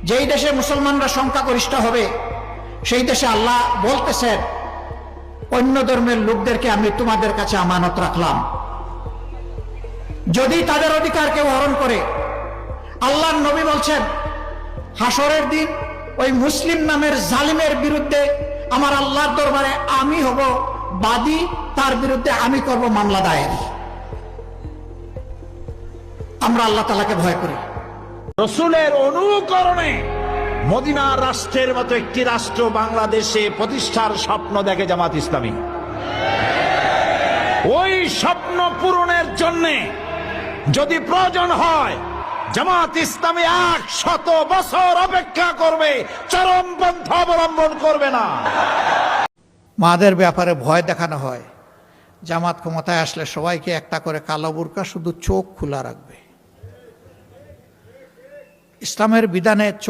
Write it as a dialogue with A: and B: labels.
A: যেই দেশে মুসলমানরা সংখ্যাগরিষ্ঠ হবে সেই দেশে আল্লাহ বলতেছেন অন্য ধর্মের লোকদেরকে আমি তোমাদের কাছে আমানত রাখলাম, যদি তাদের অধিকার কেউ হরণ করে। আল্লাহর নবী বলছেন হাসরের দিন ওই মুসলিম নামের জালিমের বিরুদ্ধে আমার আল্লাহর দরবারে আমি হব বাদী, তার বিরুদ্ধে আমি করব মামলা দায়ের। আমরা আল্লাহ তাআলাকে ভয় করি।
B: রাসূলের অনুকরণে মদিনা রাষ্ট্রের মতো একটি রাষ্ট্র বাংলাদেশে প্রতিষ্ঠার স্বপ্ন দেখে জামাত ইসলামী। ওই স্বপ্ন পূরণের জন্য যদি প্রয়োজন হয় জামাত ইসলামী 100 বছর অপেক্ষা করবে, চরমপন্থা অবলম্বন করবে না।
A: মাদের ব্যাপারে ভয় দেখানো হয়, জামাত ক্ষমতায় আসলে সবাইকে একটা করে কালো বুরকা, শুধু চোখ খোলা রাখবে। ইসলামের বিধানে চোখ